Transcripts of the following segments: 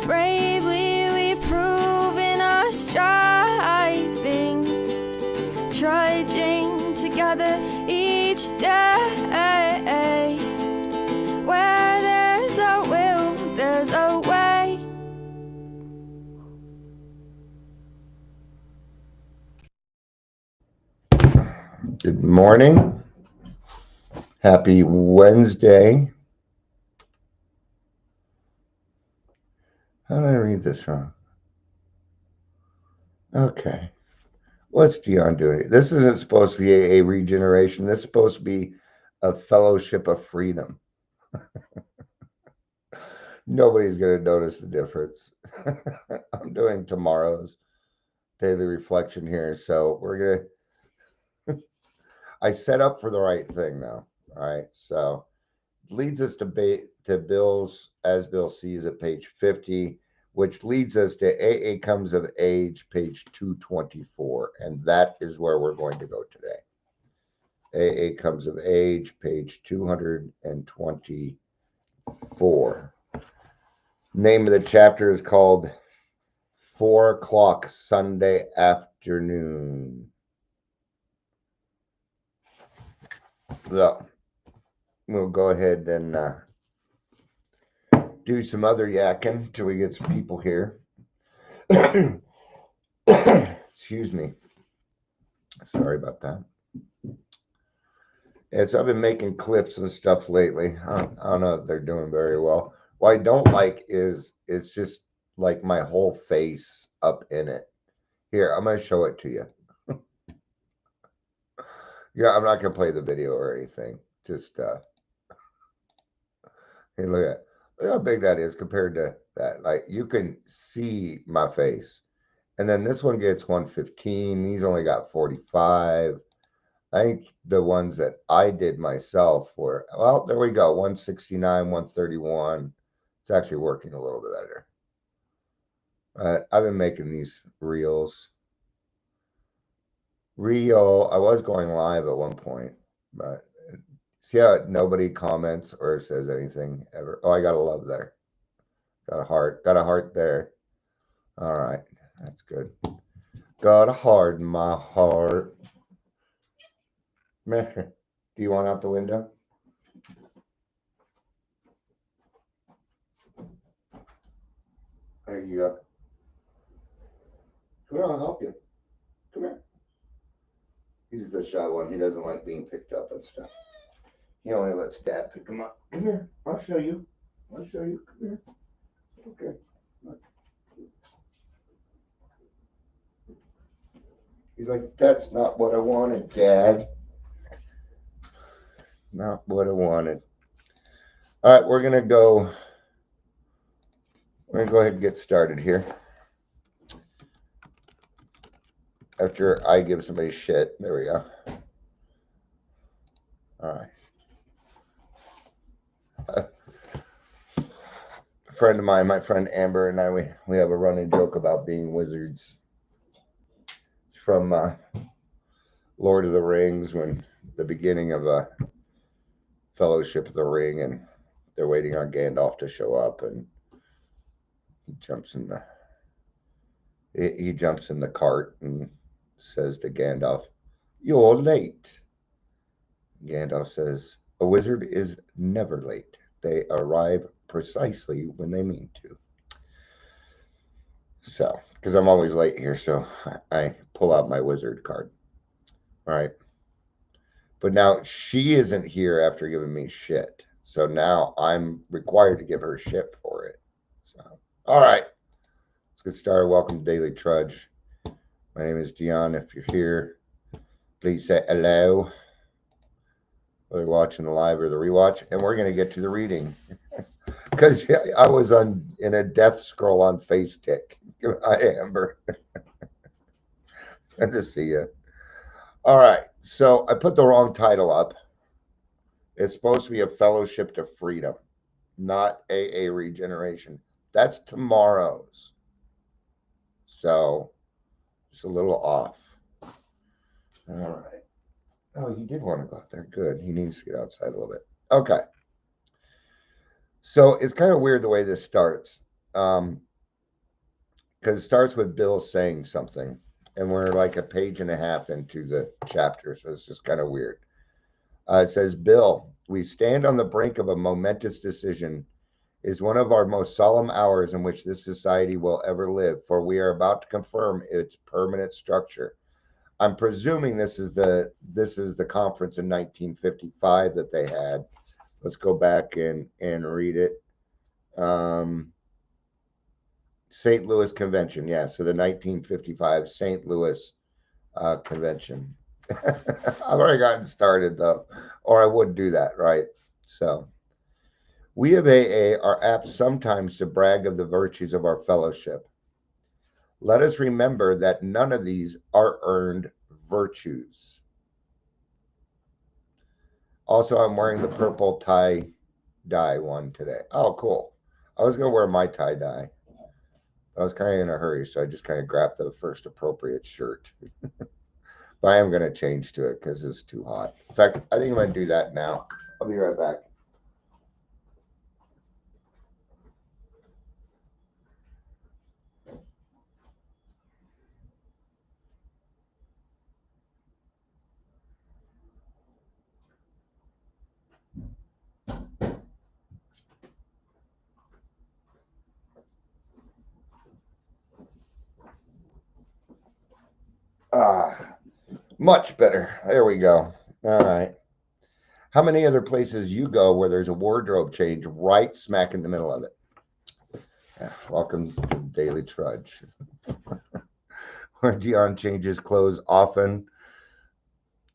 Bravely we prove in our striving, trudging together each day. Where there's a will, there's a way. Good morning. Happy Wednesday. How did I read this wrong? Okay. What's Dion doing? This isn't supposed to be a regeneration. This is supposed to be a fellowship of freedom. Nobody's going to notice the difference. I'm doing tomorrow's daily reflection here. So we're going to, I set up for the right thing though. All right. So leads us to Bill's, as Bill sees it, page 50, which leads us to AA Comes of Age, page 224. And that is where we're going to go today. AA Comes of Age, page 224. Name of the chapter is called 4 o'clock Sunday afternoon. So we'll go ahead and do some other yakking till we get some people here. Excuse me. Sorry about that. Yes, I've been making clips and stuff lately. I don't know if they're doing very well. What I don't like is it's just like my whole face up in it. Here, I'm going to show it to you. Yeah, I'm not going to play the video or anything. Just, hey, look how big that is compared to that. Like, you can see my face. And then this one gets 115. These only got 45. I think the ones that I did myself were, well, there we go, 169, 131. It's actually working a little bit better. I've been making these reels. I was going live at one point, but see how nobody comments or says anything ever. Oh, I got a love there. Got a heart there. All right, that's good. Got a heart in my heart. Do you want out the window? There you go. Come here, I'll help you. Come here. He's the shy one. He doesn't like being picked up and stuff. He only lets Dad pick him up. Come here. I'll show you. Come here. Okay. Look. He's like, that's not what I wanted, Dad. Not what I wanted. All right, we're gonna go ahead and get started here. After I give somebody shit. There we go. All right. A friend of mine, my friend Amber and I, we have a running joke about being wizards. It's from Lord of the Rings, when the beginning of a Fellowship of the Ring, and they're waiting on Gandalf to show up, and he jumps in the cart and says to Gandalf, "You're late." Gandalf says, "A wizard is never late. They arrive precisely when they mean to." So, because I'm always late here, so I pull out my wizard card. All right. But now she isn't here after giving me shit. So now I'm required to give her shit for it. So, all right. Let's get started. Welcome to Daily Trudge. My name is Dion. If you're here, please say hello. Whether you're watching the live or the rewatch. And we're going to get to the reading. Because I was in a death scroll on Face Tick. Hi, Amber. Good to see you. All right. So I put the wrong title up. It's supposed to be a Fellowship to Freedom, not AA Regeneration. That's tomorrow's. So it's a little off. All right. Oh, he did want to go out there. Good. He needs to get outside a little bit. Okay. So it's kind of weird the way this starts. Because it starts with Bill saying something, and we're like a page and a half into the chapter, so it's just kind of weird. It says, Bill, we stand on the brink of a momentous decision. Is one of our most solemn hours in which this society will ever live, for we are about to confirm its permanent structure. I'm presuming this is the conference in 1955 that they had. Let's go back and read it. St. Louis Convention, yeah. So the 1955 St. Louis Convention. I've already gotten started though, or I would do that, right? So we of AA are apt sometimes to brag of the virtues of our fellowship. Let us remember that none of these are earned virtues. Also, I'm wearing the purple tie dye one today. Oh, cool. I was going to wear my tie dye. I was kind of in a hurry, so I just kind of grabbed the first appropriate shirt. But I am going to change to it because it's too hot. In fact, I think I'm going to do that now. I'll be right back. Ah, much better. There we go. All right. How many other places you go where there's a wardrobe change right smack in the middle of it? Welcome to Daily Trudge, where Dion changes clothes often.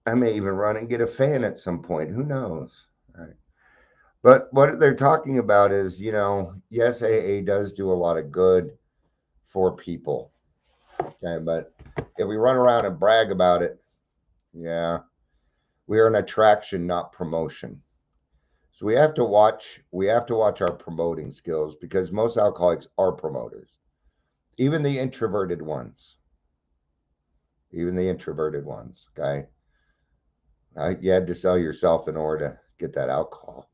I may even run and get a fan at some point. Who knows? All right. But what they're talking about is, yes, AA does do a lot of good for people. Okay, but if we run around and brag about it, yeah, we are an attraction, not promotion. So we have to watch our promoting skills because most alcoholics are promoters. Even the introverted ones. Even the introverted ones, okay? You had to sell yourself in order to get that alcohol.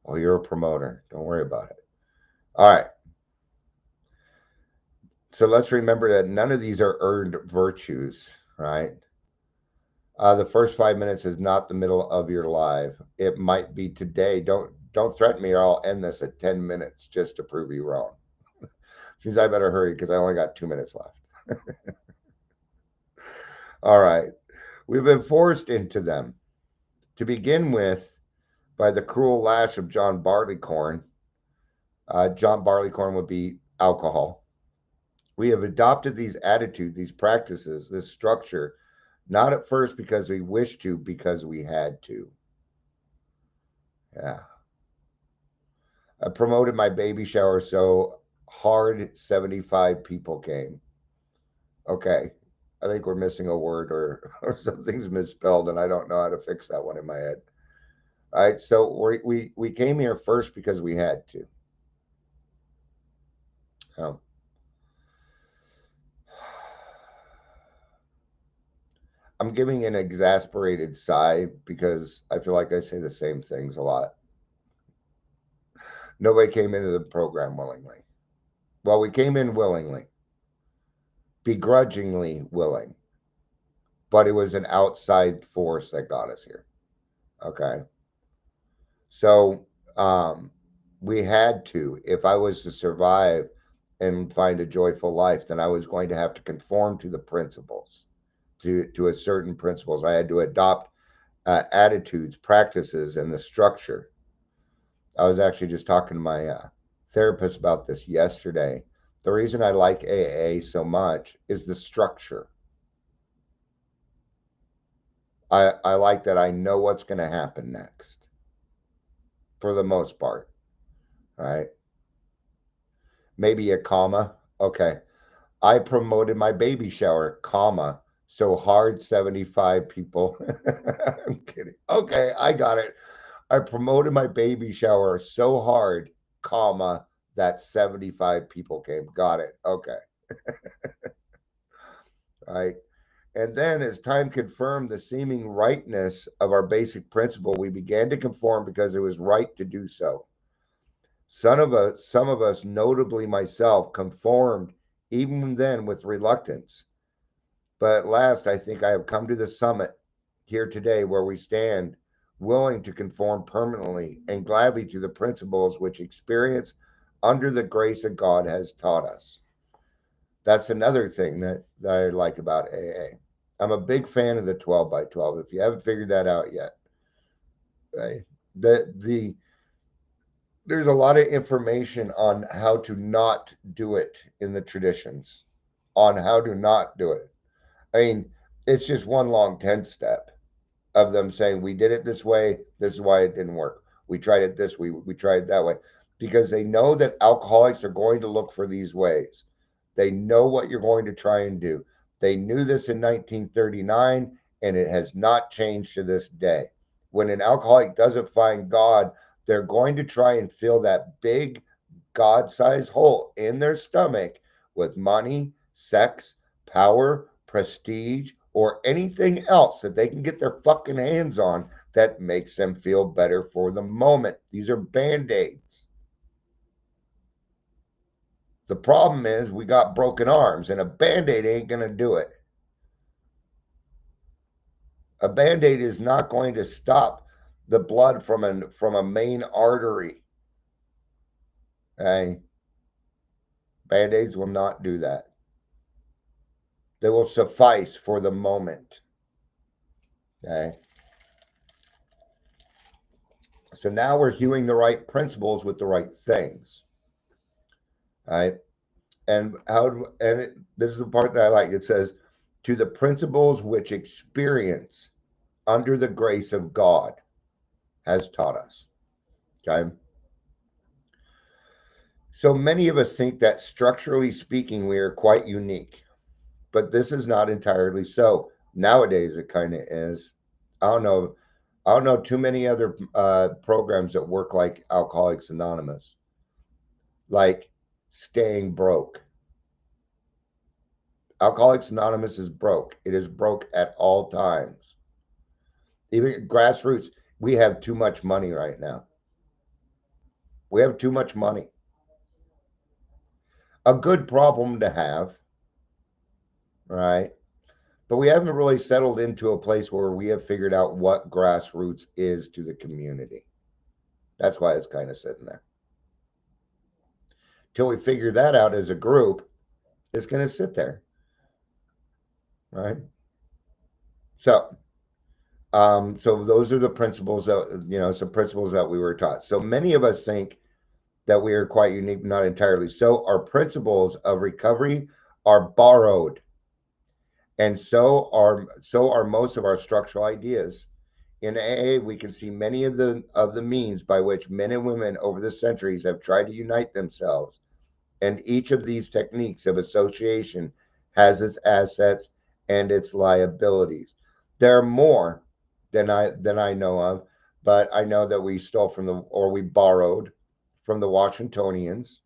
Oh, you're a promoter. Don't worry about it. All right. So let's remember that none of these are earned virtues, right? The first 5 minutes is not the middle of your life. It might be today. Don't threaten me, or I'll end this at 10 minutes just to prove you wrong. Which means I better hurry because I only got 2 minutes left. All right, we've been forced into them to begin with by the cruel lash of John Barleycorn. John Barleycorn would be alcohol. We have adopted these attitudes, these practices, this structure, not at first because we wished to, because we had to. Yeah. I promoted my baby shower so hard 75 people came. Okay. I think we're missing a word or something's misspelled, and I don't know how to fix that one in my head. All right. So we came here first because we had to. Um, I'm giving an exasperated sigh because I feel like I say the same things a lot. Nobody came into the program willingly. Well, we came in willingly, begrudgingly willing, but it was an outside force that got us here. Okay. So we had to, if I was to survive and find a joyful life, then I was going to have to conform to the principles, to a certain principles. I had to adopt attitudes, practices, and the structure. I was actually just talking to my therapist about this yesterday. The reason I like AA so much is the structure. I like that I know what's going to happen next for the most part, right? Maybe a comma. Okay. I promoted my baby shower, comma. So hard 75 people. I'm kidding. Okay, I got it. I promoted my baby shower so hard, comma, that 75 people came. Got it. Okay. All right. And then, as time confirmed the seeming rightness of our basic principle, we began to conform because it was right to do so. Some of us, notably myself, conformed even then with reluctance. But at last, I think I have come to the summit here today where we stand, willing to conform permanently and gladly to the principles which experience under the grace of God has taught us. That's another thing that I like about AA. I'm a big fan of the 12 by 12. If you haven't figured that out yet, right? The there's a lot of information on how to not do it in the traditions, on how to not do it. I mean, it's just one long 10 step of them saying, we did it this way. This is why it didn't work. We tried it this way. We tried it that way. Because they know that alcoholics are going to look for these ways. They know what you're going to try and do. They knew this in 1939, and it has not changed to this day. When an alcoholic doesn't find God, they're going to try and fill that big God sized hole in their stomach with money, sex, power, prestige, or anything else that they can get their fucking hands on that makes them feel better for the moment. These are band aids. The problem is we got broken arms, and a band aid ain't going to do it. A band aid is not going to stop the blood from a main artery. Okay? Band aids will not do that. They will suffice for the moment. Okay? So now we're hewing the right principles with the right things. All right? And this is the part that I like. It says, to the principles which experience under the grace of God has taught us. Okay. So many of us think that structurally speaking, we are quite unique, but this is not entirely so. Nowadays, it kind of is. I don't know. I don't know too many other programs that work like Alcoholics Anonymous, like staying broke. Alcoholics Anonymous is broke. It is broke at all times. Even grassroots, we have too much money right now. We have too much money. A good problem to have, right? But we haven't really settled into a place where we have figured out what grassroots is to the community. That's why it's kind of sitting there. Till we figure that out as a group, it's going to sit there, right? So, so those are the principles that some principles that we were taught. So many of us think that we are quite unique, not entirely. So our principles of recovery are borrowed, and so are most of our structural ideas. In AA, we can see many of the means by which men and women over the centuries have tried to unite themselves, and each of these techniques of association has its assets and its liabilities. There are more than I know of, but I know that we stole we borrowed from the Washingtonians,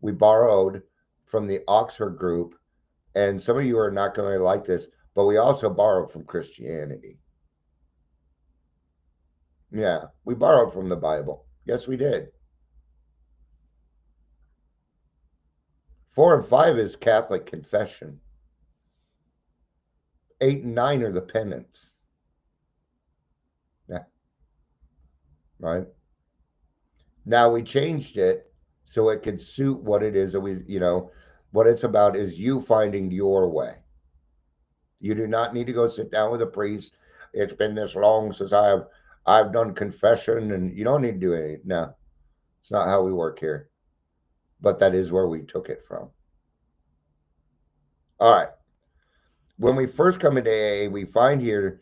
we borrowed from the Oxford group, and some of you are not going to like this, but we also borrowed from Christianity. Yeah, we borrowed from the Bible. Yes, we did. 4 and 5 is Catholic confession. 8 and 9 are the penance. Yeah, right. Now we changed it so it could suit what it is that what it's about is you finding your way. You do not need to go sit down with a priest. It's been this long since I've done confession, and you don't need to do anything. No, it's not how we work here. But that is where we took it from. All right. When we first come into AA, we find here,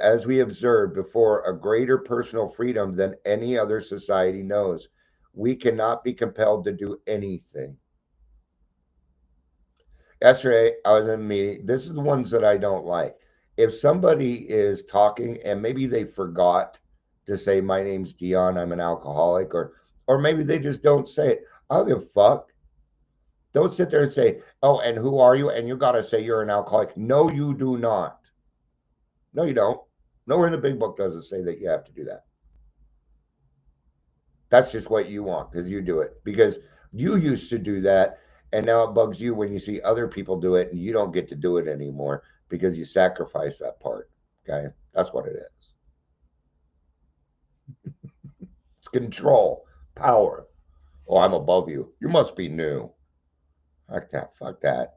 as we observed before, a greater personal freedom than any other society knows. We cannot be compelled to do anything. Yesterday, I was in a meeting. This is the ones that I don't like. If somebody is talking and maybe they forgot to say, my name's Dion, I'm an alcoholic, or maybe they just don't say it, I don't give a fuck. Don't sit there and say, oh, and who are you? And you got to say you're an alcoholic. No, you do not. No, you don't. Nowhere in the big book does it say that you have to do that. That's just what you want because you do it. Because you used to do that, and now it bugs you when you see other people do it and you don't get to do it anymore because you sacrifice that part. Okay? That's what it is. It's control, power. Oh, I'm above you. You must be new. Fuck that. Fuck that.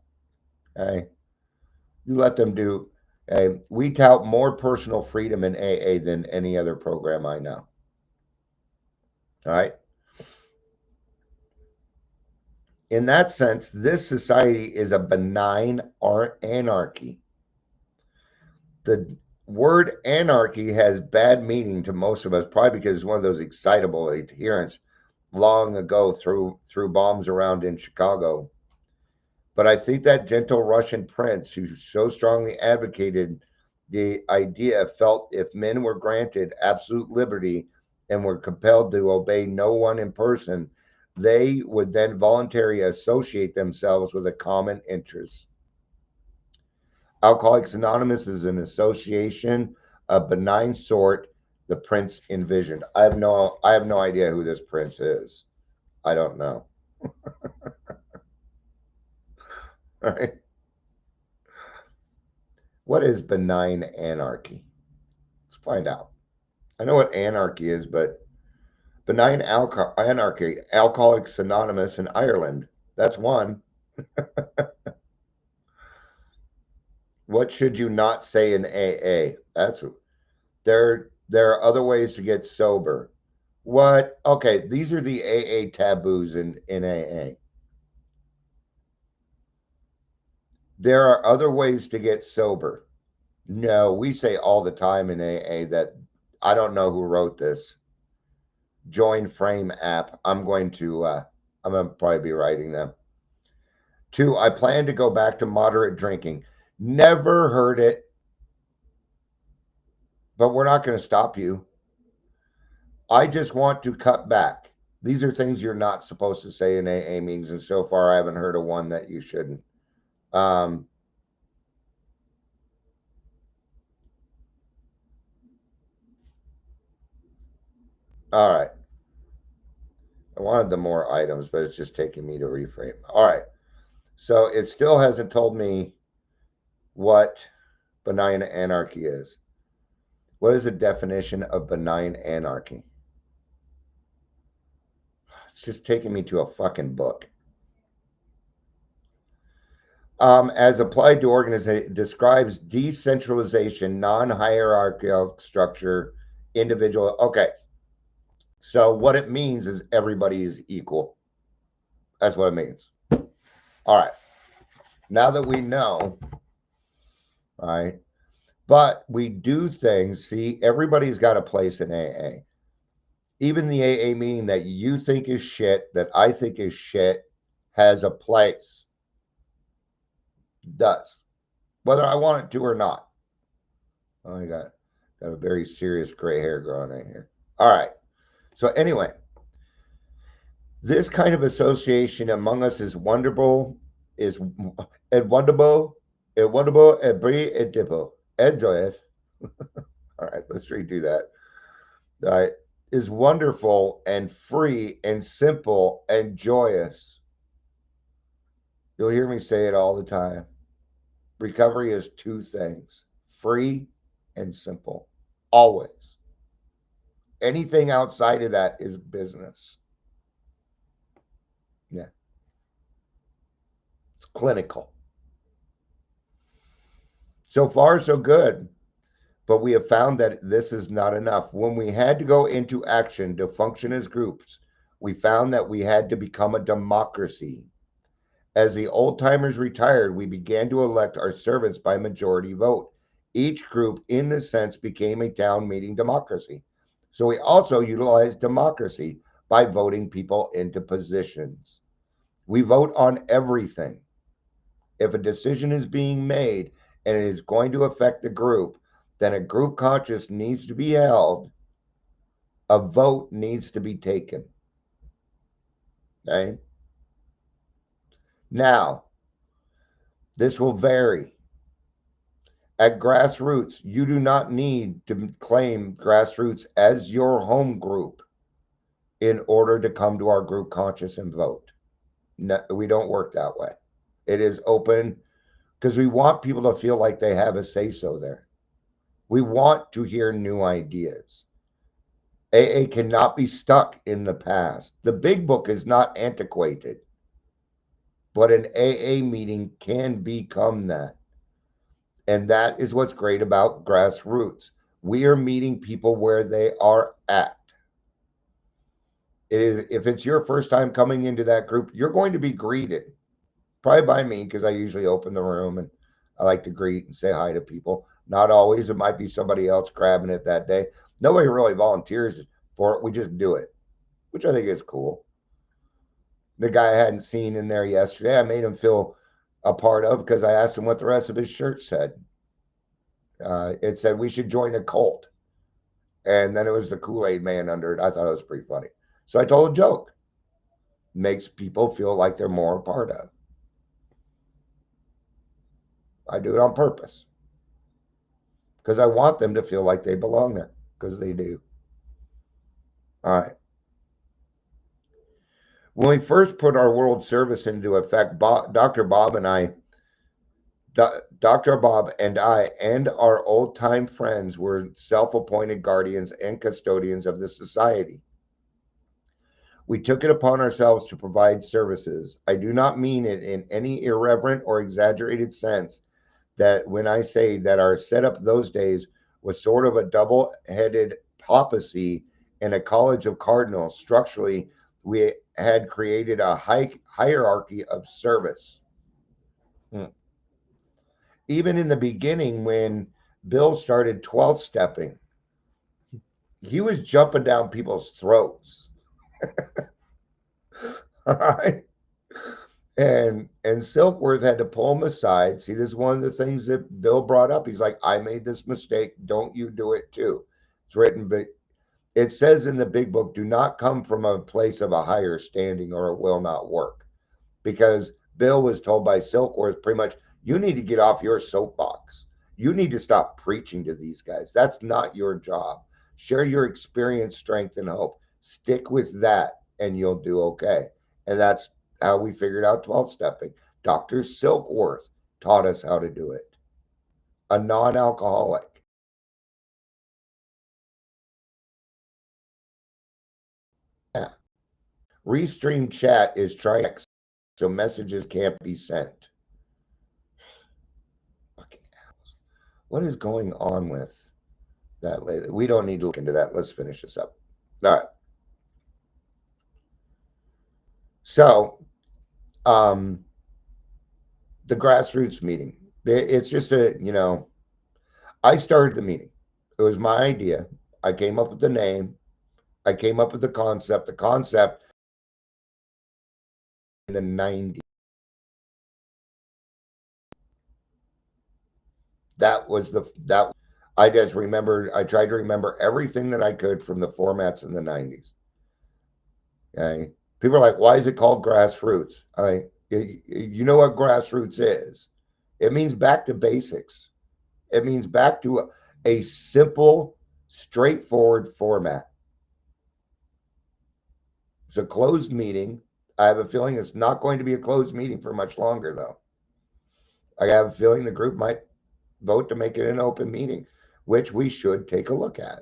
Okay? You let them do. We tout more personal freedom in AA than any other program I know. All right? In that sense, this society is a benign anarchy. The word anarchy has bad meaning to most of us, probably because it's one of those excitable adherents long ago through bombs around in Chicago. But I think that gentle Russian prince who so strongly advocated the idea felt if men were granted absolute liberty and were compelled to obey no one in person, they would then voluntarily associate themselves with a common interest. Alcoholics Anonymous is an association of benign sort the prince envisioned. I have no idea who this prince is. I don't know. All right. What is benign anarchy? Let's find out. I know what anarchy is, but benign anarchy, Alcoholics Anonymous in Ireland. That's one. What should you not say in AA? There are other ways to get sober. What? Okay, these are the AA taboos in AA. There are other ways to get sober. No, we say all the time in AA that I don't know who wrote this. Join Frame app. I'm going to probably be writing them. Two, I plan to go back to moderate drinking. Never heard it, but we're not going to stop you. I just want to cut back. These are things you're not supposed to say in AA meetings, and so far I haven't heard of one that you shouldn't. Um, all right. I wanted the more items, but it's just taking me to reframe. All right. So it still hasn't told me what benign anarchy is. What is the definition of benign anarchy? It's just taking me to a fucking book. As applied to organization, describes decentralization, non-hierarchical structure, individual. Okay, so what it means is everybody is equal. That's what it means. All right. Now that we know, all right, but we do things. See, everybody's got a place in AA. Even the AA meeting that you think is shit, that I think is shit, has a place. Does. Whether I want it to or not. Oh, I got a very serious gray hair growing in here. All right. So anyway, this kind of association among us is wonderful, is wonderful, and brie and dipple. Joyous. All right, let's redo that. All right. Is wonderful and free and simple and joyous. You'll hear me say it all the time. Recovery is two things: free and simple. Always. Anything outside of that is business. Yeah. It's clinical. So far, so good. But we have found that this is not enough. When we had to go into action to function as groups, we found that we had to become a democracy. As the old timers retired, we began to elect our servants by majority vote. Each group, in this sense, became a town meeting democracy. So we also utilized democracy by voting people into positions. We vote on everything. If a decision is being made and it is going to affect the group, then a group conscience needs to be held. A vote needs to be taken. Okay? Now, this will vary. At grassroots, you do not need to claim grassroots as your home group. in order to come to our group conscious and vote. No, we don't work that way. It is open because we want people to feel like they have a say so there. We want to hear new ideas. AA cannot be stuck in the past. The big book is not antiquated, but an AA meeting can become that. And that is what's great about grassroots. We are meeting people where they are at. If it's your first time coming into that group, you're going to be greeted probably by me because I usually open the room and I like to greet and say hi to people. Not always. It might be somebody else grabbing it that day. Nobody really volunteers for it. We just do it, which I think is cool. The guy I hadn't seen in there yesterday, I made him feel a part of because I asked him what the rest of his shirt said. It said we should join a cult. And then it was the Kool-Aid man under it. I thought it was pretty funny. So I told a joke. Makes people feel like they're more a part of. I do it on purpose. Because I want them to feel like they belong there. Because they do. All right. When we first put our world service into effect, Dr. Bob and I and our old time friends were self appointed guardians and custodians of the society. We took it upon ourselves to provide services. I do not mean it in any irreverent or exaggerated sense that when I say that our setup those days was sort of a double headed papacy and a college of cardinals. Structurally, we had created a hierarchy of service. Even in the beginning, when Bill started 12 stepping, he was jumping down people's throats. All right. And Silkworth had to pull him aside. See, this is one of the things that Bill brought up. He's like, I made this mistake. Don't you do it too. It's written, but it says in the big book, do not come from a place of a higher standing or it will not work. Because Bill was told by Silkworth pretty much, you need to get off your soapbox. You need to stop preaching to these guys. That's not your job. Share your experience, strength, and hope. Stick with that and you'll do okay. And that's how we figured out 12 stepping. Dr. Silkworth taught us how to do it. A non alcoholic. Yeah. Restream chat is trying so messages can't be sent. What is going on with that lately? We don't need to look into that. Let's finish this up. All right. So, the grassroots meeting. It's just I started the meeting. It was my idea. I came up with the name. I came up with the concept. The concept in the 90s. That I just remember. I tried to remember everything that I could from the formats in the 90s. Okay. People are like, why is it called grassroots? You know what grassroots is? It means back to basics. It means back to a simple, straightforward format. It's a closed meeting. I have a feeling it's not going to be a closed meeting for much longer, though. I have a feeling the group might vote to make it an open meeting, which we should take a look at.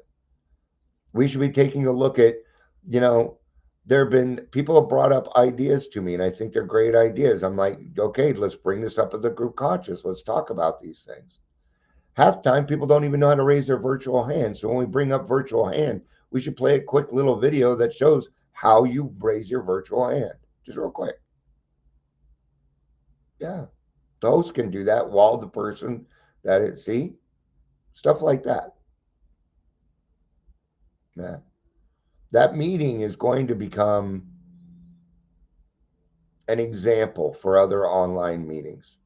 We should be taking a look at, there have been people have brought up ideas to me, and I think they're great ideas. I'm like, okay, let's bring this up as a group conscious. Let's talk about these things. Half the time, people don't even know how to raise their virtual hand. So when we bring up virtual hand, we should play a quick little video that shows how you raise your virtual hand. Just real quick. Yeah. The host can do that while the person see, stuff like that. Yeah. That meeting is going to become an example for other online meetings.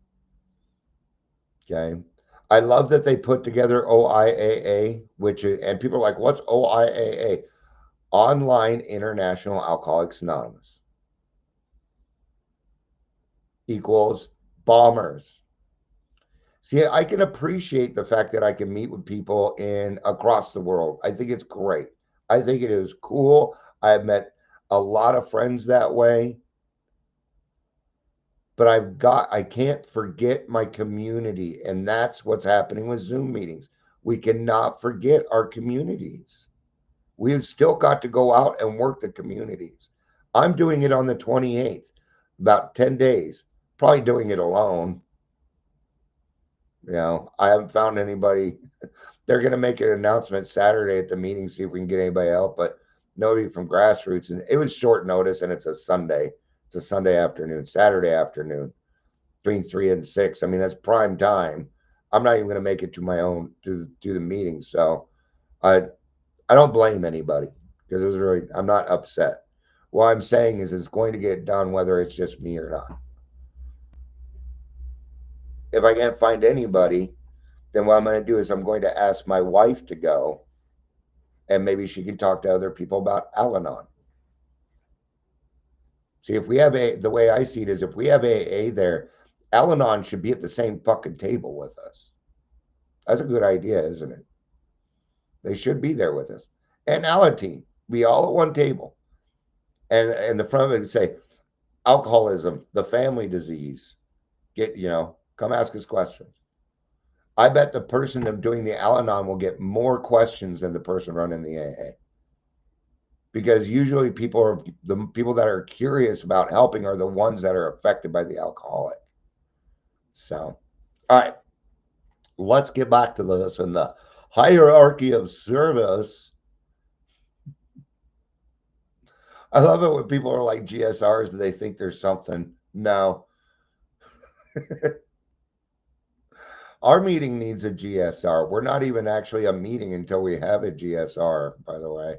Okay. I love that they put together OIAA, and people are like, what's OIAA? Online International Alcoholics Anonymous equals bombers. See, I can appreciate the fact that I can meet with people across the world. I think it's great. I think it is cool. a lot of friends that way, but I can't forget my community, and that's what's happening with Zoom meetings. We cannot forget our communities. We've still got to go out and work the communities. I'm doing it on the 28th, about 10 days, probably doing it alone. I haven't found anybody. They're going to make an announcement Saturday at the meeting, see if we can get anybody out, but nobody from grassroots. And it was short notice, and it's a Sunday. It's a Sunday afternoon, Saturday afternoon, between 3 and 6. I mean, that's prime time. I'm not even going to make it to my own to the meeting. So I don't blame anybody because it was really, I'm not upset. What I'm saying is it's going to get done whether it's just me or not. If I can't find anybody, then what I'm going to do is I'm going to ask my wife to go, and maybe she can talk to other people about Al-Anon. See, if we have the way I see it is if we have AA there, Al-Anon should be at the same fucking table with us. That's a good idea, isn't it? They should be there with us. And Alateen, be all at one table. And the front of it would say, alcoholism, the family disease. Come ask us questions. I bet the person doing the Al-Anon will get more questions than the person running the AA. Because usually the people that are curious about helping are the ones that are affected by the alcoholic. So, all right, let's get back to this and the hierarchy of service. I love it when people are like GSRs, they think there's something. No. Our meeting needs a GSR. We're not even actually a meeting until we have a GSR, by the way.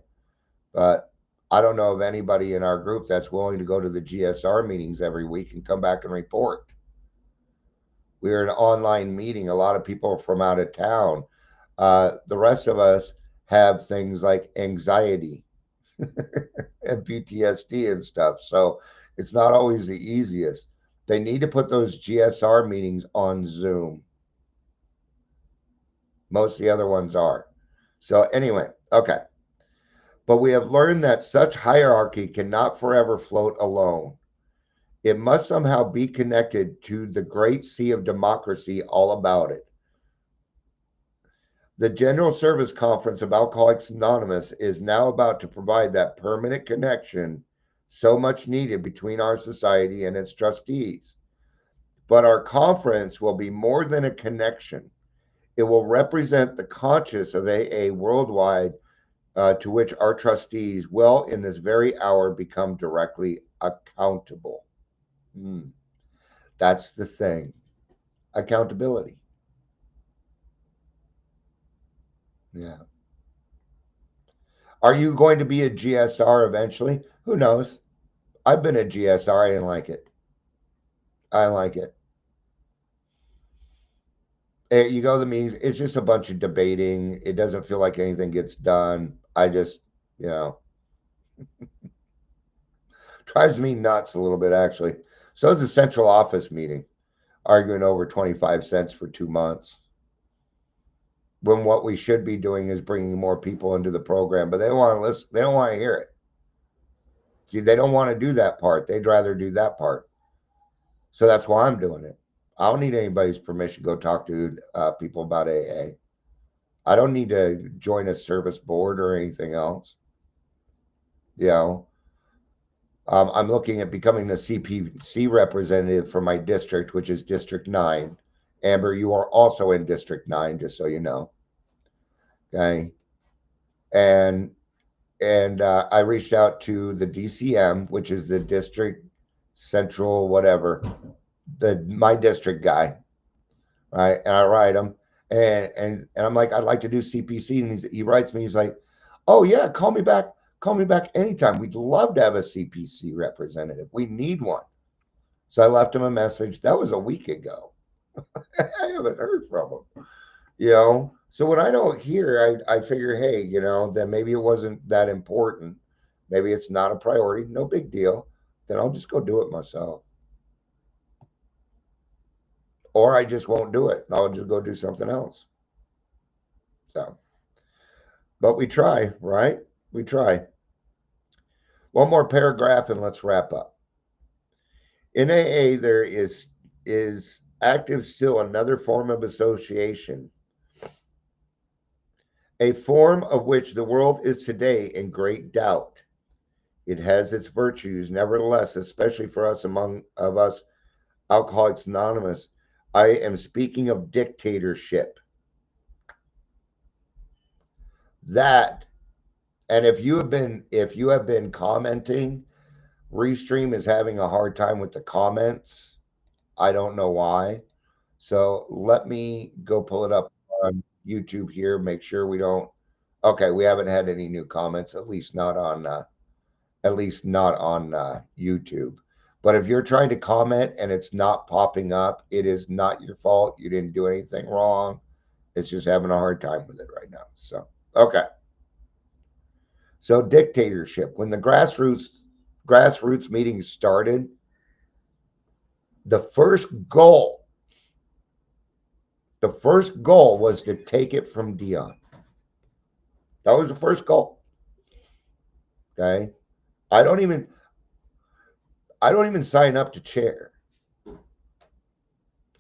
But I don't know of anybody in our group that's willing to go to the GSR meetings every week and come back and report. We're an online meeting. A lot of people are from out of town. The rest of us have things like anxiety and PTSD and stuff. So it's not always the easiest. They need to put those GSR meetings on Zoom. Most of the other ones are. So anyway, okay. But we have learned that such hierarchy cannot forever float alone. It must somehow be connected to the great sea of democracy all about it. The General Service Conference of Alcoholics Anonymous is now about to provide that permanent connection so much needed between our society and its trustees. But our conference will be more than a connection. It will represent the conscience of AA worldwide, to which our trustees will, in this very hour, become directly accountable. That's the thing. Accountability. Yeah. Are you going to be a GSR eventually? Who knows? I've been a GSR. I didn't like it. I like it. You go to the meetings, it's just a bunch of debating. It doesn't feel like anything gets done. I just, drives me nuts a little bit, actually. So it's a central office meeting, arguing over 25 cents for 2 months. When what we should be doing is bringing more people into the program, but they don't want to listen. They don't want to hear it. See, they don't want to do that part. They'd rather do that part. So that's why I'm doing it. I don't need anybody's permission to go talk to people about AA. I don't need to join a service board or anything else. I'm looking at becoming the CPC representative for my district, which is District 9. Amber, you are also in District 9, just so you know. Okay. And I reached out to the DCM, which is the District Central, whatever, my district guy, right? And I write him, and I'm like, I'd like to do CPC, and he writes me, he's like, oh yeah, call me back anytime. We'd love to have a CPC representative. We need one. So I left him a message. That was a week ago. I haven't heard from him. So when I don't hear, I figure, hey, then maybe it wasn't that important. Maybe it's not a priority. No big deal. Then I'll just go do it myself. Or I just won't do it. I'll just go do something else. So, but we try, right? We try. One more paragraph and let's wrap up. In AA, there is active still another form of association, a form of which the world is today in great doubt. It has its virtues, nevertheless, especially for us among of us Alcoholics Anonymous. I am speaking of dictatorship. That, and if you have been commenting, Restream is having a hard time with the comments. I don't know why. So let me go pull it up on YouTube here. Make sure we don't. Okay, we haven't had any new comments, at least not on YouTube. But if you're trying to comment and it's not popping up, it is not your fault. You didn't do anything wrong. It's just having a hard time with it right now. So, okay. So dictatorship. When the grassroots meetings started, the first goal, the first goal was to take it from Dion. That was the first goal. Okay. I don't even I don't even sign up to chair.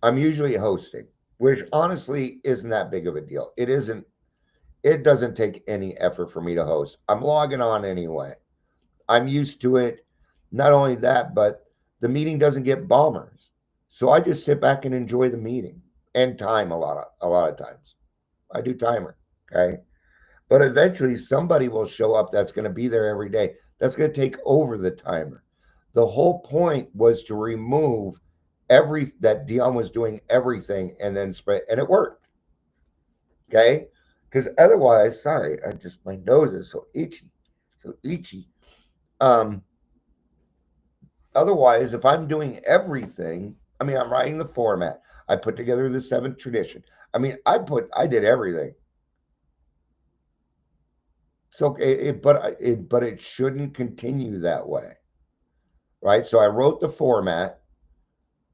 I'm usually hosting, which honestly isn't that big of a deal. It doesn't take any effort for me to host. I'm logging on anyway. I'm used to it. Not only that, but the meeting doesn't get bombers. So I just sit back and enjoy the meeting and time a lot of times. I do timer, okay? But eventually somebody will show up that's going to be there every day. That's going to take over the timer. The whole point was to remove that Dion was doing everything and then spread, and it worked. Okay? Because otherwise, sorry, my nose is so itchy. So itchy. Um, Otherwise, if I'm doing everything, I mean, I'm writing the format. I put together the seventh tradition. I mean, I did everything. So but it shouldn't continue that way, right? So I wrote the format.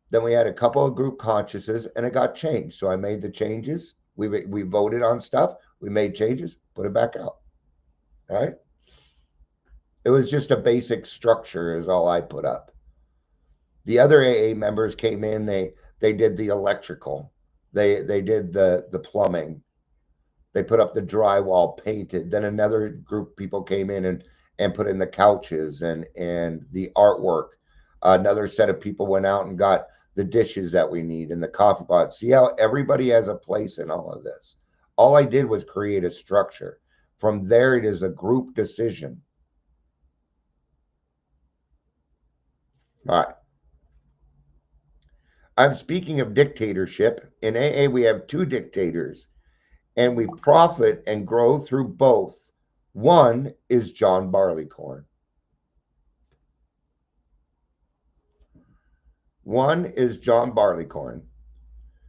Then we had a couple of group consciouses, and it got changed. So I made the changes. We voted on stuff. We made changes. Put it back out. All right. It was just a basic structure, is all I put up. The other AA members came in. They did the electrical. They did the plumbing. They put up the drywall, painted. Then another group of people came in and put in the couches and the artwork. Another set of people went out and got the dishes that we need and the coffee pot. See how everybody has a place in all of this. All I did was create a structure. From there, it is a group decision. All right. I'm speaking of dictatorship. In AA, we have two dictators, and we profit and grow through both. One is John Barleycorn. One is John Barleycorn,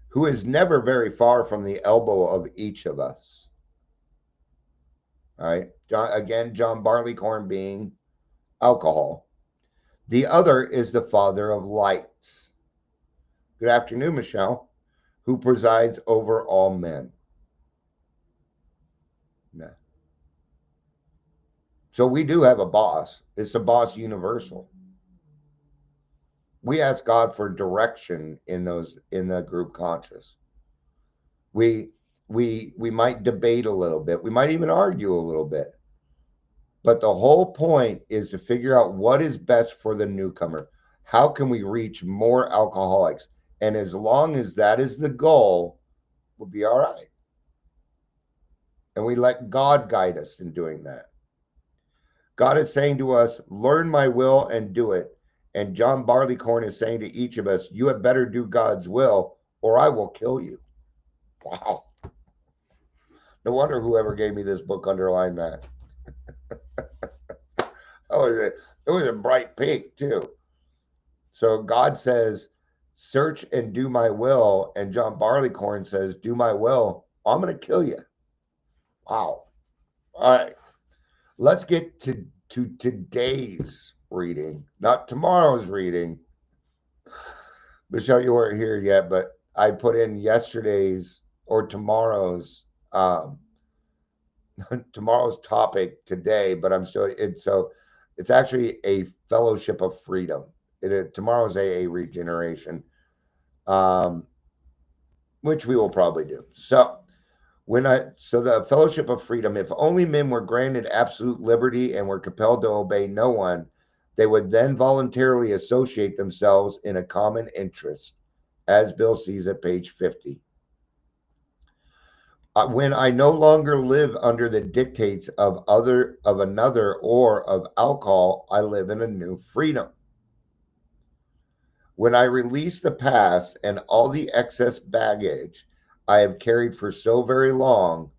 who is never very far from the elbow of each of us. All right. John Barleycorn being alcohol. The other is the father of lights. Good afternoon, Michelle, who presides over all men. Yeah. So we do have a boss. It's a boss universal. We ask God for direction in the group conscious. We might debate a little bit. We might even argue a little bit. But the whole point is to figure out what is best for the newcomer. How can we reach more alcoholics? And as long as that is the goal, we'll be all right. And we let God guide us in doing that. God is saying to us, learn my will and do it. And John Barleycorn is saying to each of us, you had better do God's will or I will kill you. Wow. No wonder whoever gave me this book underlined that. It was a bright pink too. So God says, search and do my will. And John Barleycorn says, do my will. I'm going to kill you. Wow. All right. Let's get to today's reading, not tomorrow's reading. Michelle, you weren't here yet, but I put in yesterday's or tomorrow's tomorrow's topic today, but I'm still so It's actually a fellowship of freedom. Tomorrow's AA Regeneration, um, which we will probably do. So the fellowship of freedom, if only men were granted absolute liberty and were compelled to obey no one, they would then voluntarily associate themselves in a common interest, as Bill sees at page 50. When I no longer live under the dictates of another or of alcohol, I live in a new freedom. When I release the past and all the excess baggage I have carried for so very long,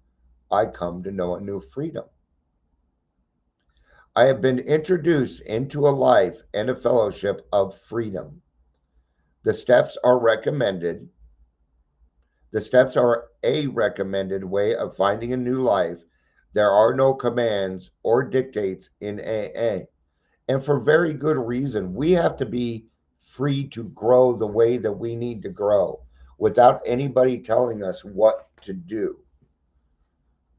I come to know a new freedom. I have been introduced into a life and a fellowship of freedom. The steps are recommended. The steps are a recommended way of finding a new life. There are no commands or dictates in AA. And for very good reason. We have to be free to grow the way that we need to grow without anybody telling us what to do.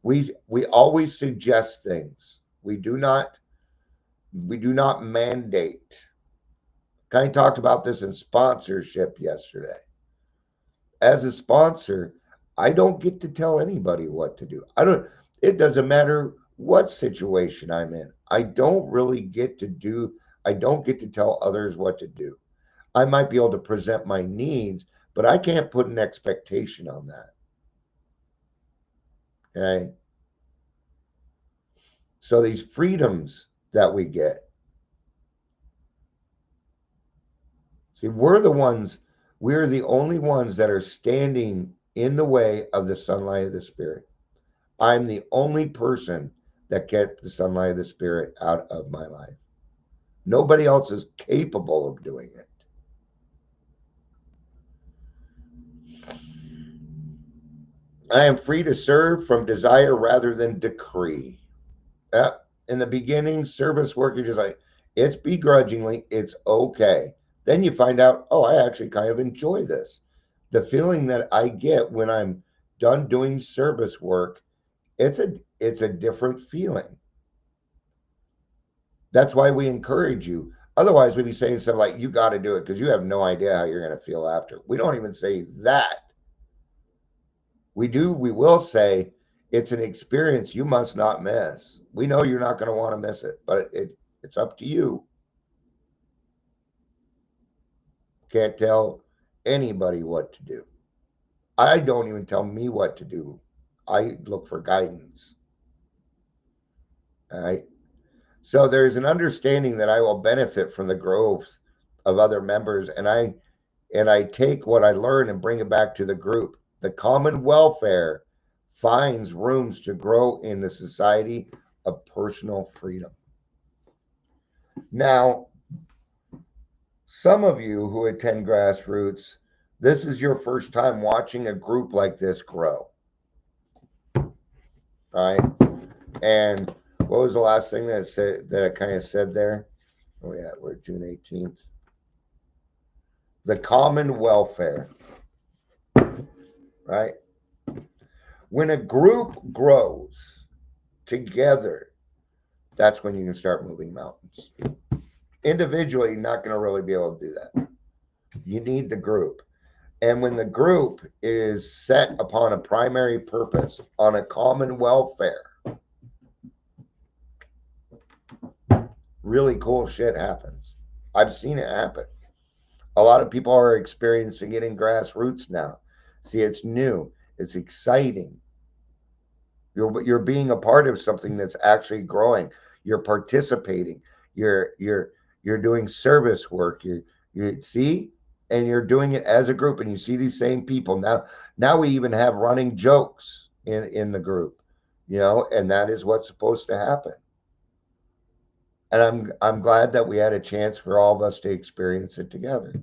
We always suggest things. We do not mandate. Kind of talked about this in sponsorship yesterday. As a sponsor, I don't get to tell anybody what to do. It doesn't matter what situation I'm in. I don't get to tell others what to do. I might be able to present my needs, but I can't put an expectation on that. Okay. So these freedoms that we get, see, we're the only ones that are standing in the way of the sunlight of the Spirit. I'm the only person that gets the sunlight of the Spirit out of my life. Nobody else is capable of doing it. I am free to serve from desire rather than decree. In the beginning, service work, you're just like, it's begrudgingly, it's okay. Then you find out, oh, I actually kind of enjoy this. The feeling that I get when I'm done doing service work, it's a different feeling. That's why we encourage you. Otherwise, we'd be saying something like, you got to do it because you have no idea how you're going to feel after. We don't even say that. We will say it's an experience you must not miss. We know you're not going to want to miss it, but it's up to you. Can't tell anybody what to do. I don't even tell me what to do. I look for guidance. All right. So there's an understanding that I will benefit from the growth of other members, and I take what I learn and bring it back to the group. The common welfare finds rooms to grow in the society of personal freedom. Now, some of you who attend grassroots, this is your first time watching a group like this grow. Right? And what was the last thing that I kind of said there? Oh yeah, we're June 18th. The common welfare. Right? When a group grows together, that's when you can start moving mountains. Individually, you're not going to really be able to do that. You need the group. And when the group is set upon a primary purpose, on a common welfare, really cool shit happens. I've seen it happen. A lot of people are experiencing it in grassroots now. See, it's new, it's exciting. You're being a part of something that's actually growing. You're participating. You're doing service work. You see, and you're doing it as a group, and you see these same people now. Now we even have running jokes in the group, and that is what's supposed to happen. And I'm glad that we had a chance for all of us to experience it together.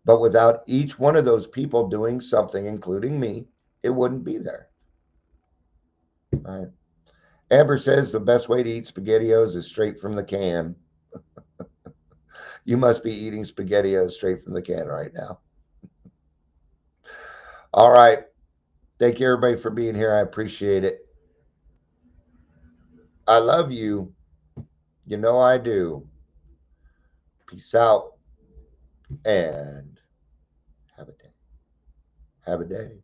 But without each one of those people doing something, including me, it wouldn't be there. All right. Amber says the best way to eat SpaghettiOs is straight from the can. You must be eating SpaghettiOs straight from the can right now. All right. Thank you, everybody, for being here. I appreciate it. I love you. You know I do. Peace out and have a day. Have a day.